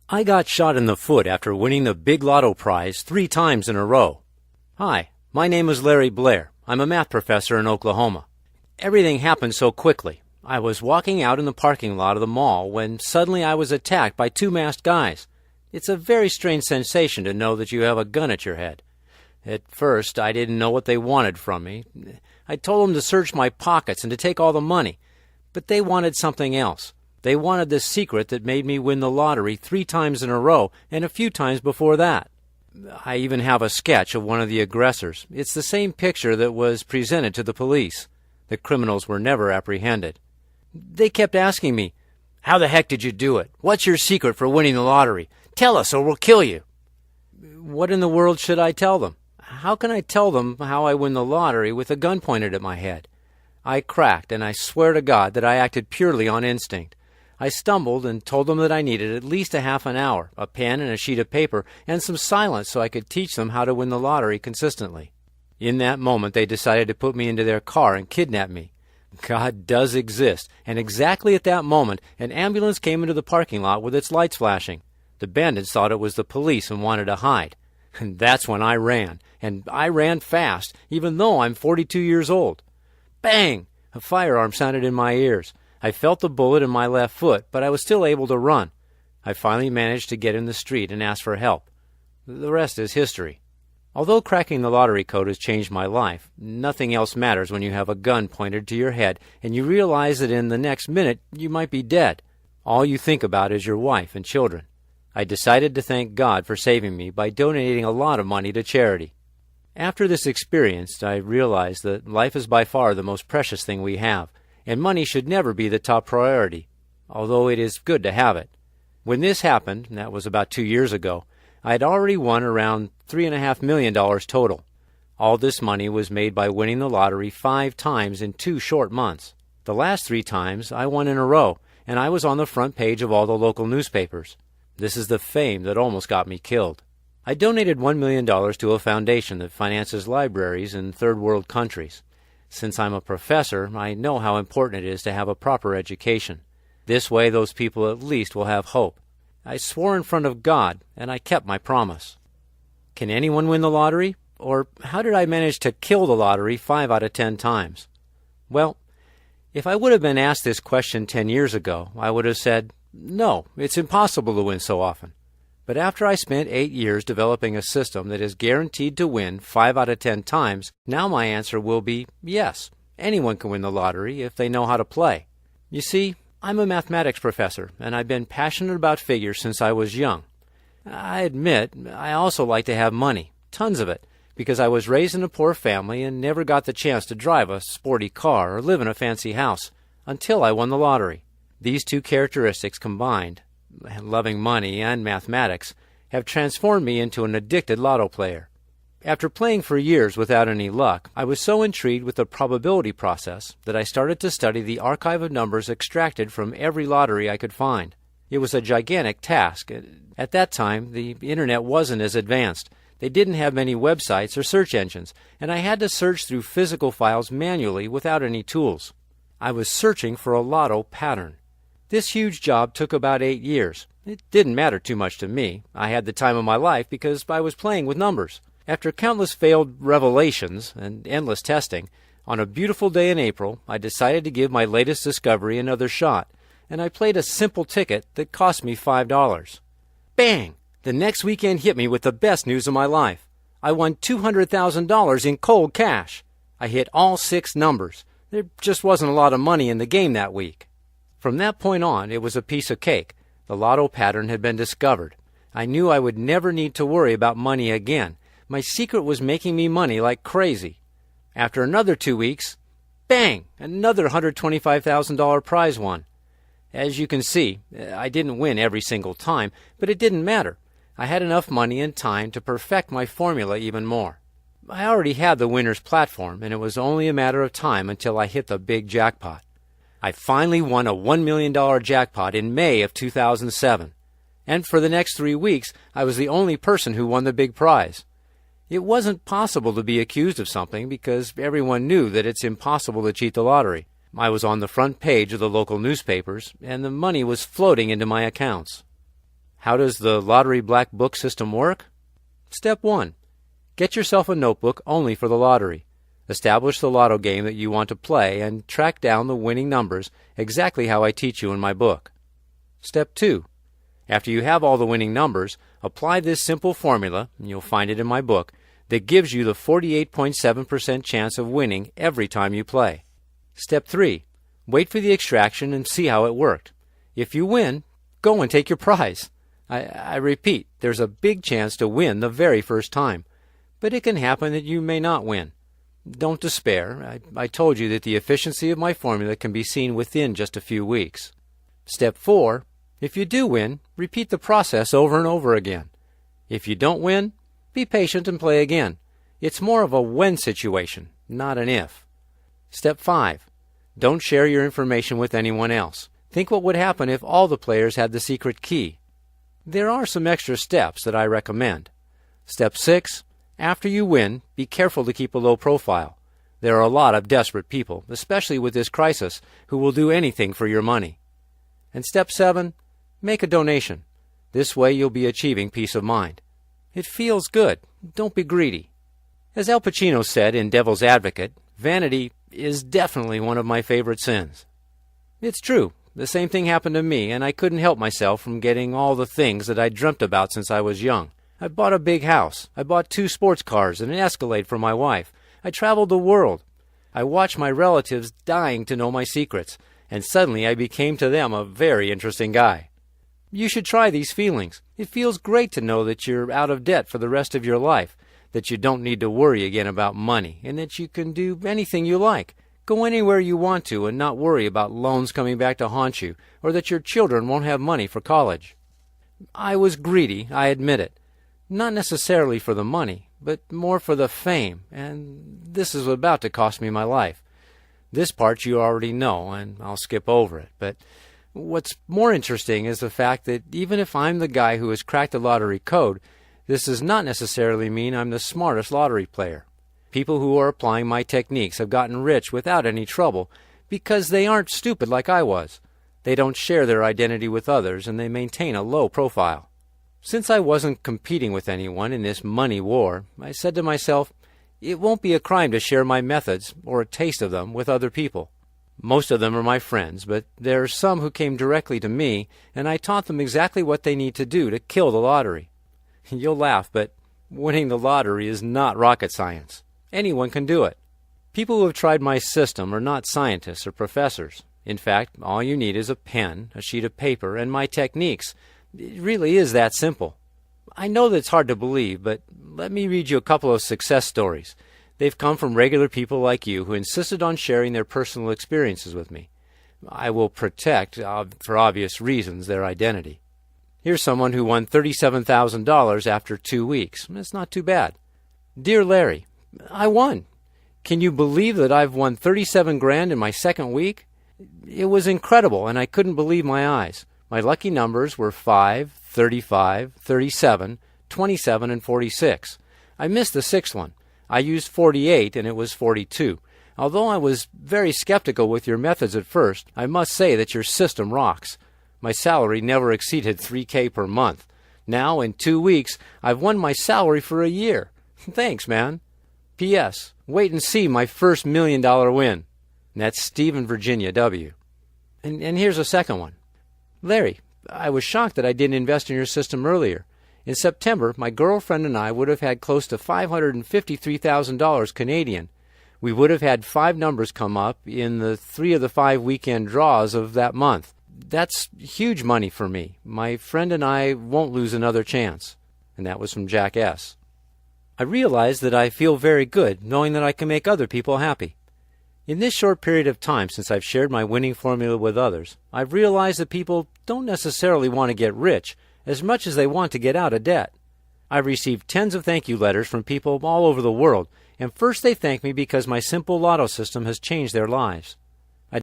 I got shot in the foot after winning the Big Lotto prize 3 times in a row. Hi, my name is Larry Blair. I'm a math professor in Oklahoma. Everything happened so quickly. I was walking out in the parking lot of the mall when suddenly I was attacked by 2 masked guys. It's a very strange sensation to know that you have a gun at your head. At first, I didn't know what they wanted from me. I told them to search my pockets and to take all the money. But they wanted something else. They wanted the secret that made me win the lottery 3 times in a row and a few times before that. I even have a sketch of one of the aggressors. It's the same picture that was presented to the police. The criminals were never apprehended. They kept asking me, "How the heck did you do it? What's your secret for winning the lottery? Tell us or we'll kill you." What in the world should I tell them? How can I tell them how I win the lottery with a gun pointed at my head? I cracked, and I swear to God that I acted purely on instinct. I stumbled and told them that I needed at least a half an hour, a pen and a sheet of paper, and some silence so I could teach them how to win the lottery consistently. In that moment, they decided to put me into their car and kidnap me. God does exist, and exactly at that moment, an ambulance came into the parking lot with its lights flashing. The bandits thought it was the police and wanted to hide. And that's when I ran, and I ran fast, even though I'm 42 years old. Bang! A firearm sounded in my ears. I felt the bullet in my left foot, but I was still able to run. I finally managed to get in the street and ask for help. The rest is history. Although cracking the lottery code has changed my life, nothing else matters when you have a gun pointed to your head and you realize that in the next minute you might be dead. All you think about is your wife and children. I decided to thank God for saving me by donating a lot of money to charity. After this experience, I realized that life is by far the most precious thing we have, and money should never be the top priority, although it is good to have it. When this happened, and that was about 2 years ago, I had already won around $3.5 million total. All this money was made by winning the lottery 5 times in 2 short months. The last 3 times I won in a row, and I was on the front page of all the local newspapers. This is the fame that almost got me killed. I donated $1 million to a foundation that finances libraries in third world countries. Since I'm a professor, I know how important it is to have a proper education. This way those people at least will have hope. I swore in front of God, and I kept my promise. Can anyone win the lottery? Or how did I manage to kill the lottery 5 out of 10 times? Well, if I would have been asked this question 10 years ago, I would have said, no, it's impossible to win so often. But after I spent 8 years developing a system that is guaranteed to win 5 out of 10 times, now my answer will be yes, anyone can win the lottery if they know how to play. You see, I'm a mathematics professor, and I've been passionate about figures since I was young. I admit, I also like to have money, tons of it, because I was raised in a poor family and never got the chance to drive a sporty car or live in a fancy house until I won the lottery. These 2 characteristics combined, loving money and mathematics, have transformed me into an addicted lotto player. After playing for years without any luck, I was so intrigued with the probability process that I started to study the archive of numbers extracted from every lottery I could find. It was a gigantic task. At that time, the internet wasn't as advanced. They didn't have many websites or search engines, and I had to search through physical files manually without any tools. I was searching for a lotto pattern. This huge job took about 8 years. It didn't matter too much to me. I had the time of my life because I was playing with numbers. After countless failed revelations and endless testing, on a beautiful day in April, I decided to give my latest discovery another shot, and I played a simple ticket that cost me $5. Bang! The next weekend hit me with the best news of my life. I won $200,000 in cold cash. I hit all 6 numbers. There just wasn't a lot of money in the game that week. From that point on, it was a piece of cake. The lotto pattern had been discovered. I knew I would never need to worry about money again. My secret was making me money like crazy. After another 2 weeks, bang! Another $125,000 prize won. As you can see, I didn't win every single time, but it didn't matter. I had enough money and time to perfect my formula even more. I already had the winner's platform, and it was only a matter of time until I hit the big jackpot. I finally won a $1 million jackpot in May of 2007. And for the next 3 weeks, I was the only person who won the big prize. It wasn't possible to be accused of something because everyone knew that it's impossible to cheat the lottery. I was on the front page of the local newspapers, and the money was floating into my accounts. How does the Lottery Black Book system work? Step 1. Get yourself a notebook only for the lottery. Establish the lotto game that you want to play and track down the winning numbers exactly how I teach you in my book. Step 2. After you have all the winning numbers, apply this simple formula, and you'll find it in my book, that gives you the 48.7% chance of winning every time you play. Step 3. Wait for the extraction and see how it worked. If you win, go and take your prize. I repeat, there's a big chance to win the very first time, but it can happen that you may not win. Don't despair. I told you that the efficiency of my formula can be seen within just a few weeks. Step 4. If you do win, repeat the process over and over again. If you don't win, be patient and play again. It's more of a when situation, not an if. Step 5. Don't share your information with anyone else. Think what would happen if all the players had the secret key. There are some extra steps that I recommend. Step 6. After you win, be careful to keep a low profile. There are a lot of desperate people, especially with this crisis, who will do anything for your money. And Step 7. Make a donation. This way you'll be achieving peace of mind. It feels good. Don't be greedy. As Al Pacino said in Devil's Advocate, vanity is definitely one of my favorite sins. It's true. The same thing happened to me, and I couldn't help myself from getting all the things that I dreamt about since I was young. I bought a big house. I bought 2 sports cars and an Escalade for my wife. I traveled the world. I watched my relatives dying to know my secrets, and suddenly I became to them a very interesting guy. You should try these feelings. It feels great to know that you're out of debt for the rest of your life, that you don't need to worry again about money, and that you can do anything you like. Go anywhere you want to and not worry about loans coming back to haunt you, or that your children won't have money for college. I was greedy, I admit it. Not necessarily for the money, but more for the fame, and this is about to cost me my life. This part you already know, and I'll skip over it, but what's more interesting is the fact that even if I'm the guy who has cracked the lottery code, this does not necessarily mean I'm the smartest lottery player. People who are applying my techniques have gotten rich without any trouble because they aren't stupid like I was. They don't share their identity with others, and they maintain a low profile. Since I wasn't competing with anyone in this money war, I said to myself, it won't be a crime to share my methods, or a taste of them, with other people. Most of them are my friends, but there are some who came directly to me, and I taught them exactly what they need to do to kill the lottery. You'll laugh, but winning the lottery is not rocket science. Anyone can do it. People who have tried my system are not scientists or professors. In fact, all you need is a pen, a sheet of paper, and my techniques. It really is that simple. I know that's hard to believe, but let me read you a couple of success stories. They've come from regular people like you who insisted on sharing their personal experiences with me. I will protect, for obvious reasons, their identity. Here's someone who won $37,000 after 2 weeks. It's not too bad. Dear Larry, I won. Can you believe that I've won 37 grand in my second week? It was incredible, and I couldn't believe my eyes. My lucky numbers were 5, 35, 37, 27, and 46. I missed the 6th one. I used 48, and it was 42. Although I was very skeptical with your methods at first, I must say that your system rocks. My salary never exceeded $3,000 per month. Now, in 2 weeks, I've won my salary for a year. Thanks, man. P.S. Wait and see my first $1 million win. And that's Stephen, Virginia, W. And here's a second one. Larry, I was shocked that I didn't invest in your system earlier. In September, my girlfriend and I would have had close to $553,000 Canadian. We would have had 5 numbers come up in the 3 of the 5 weekend draws of that month. That's huge money for me. My friend and I won't lose another chance. And that was from Jack S. I realize that I feel very good knowing that I can make other people happy. In this short period of time since I've shared my winning formula with others, I've realized that people don't necessarily want to get rich as much as they want to get out of debt. I've received tens of thank you letters from people all over the world, and first they thank me because my simple lotto system has changed their lives.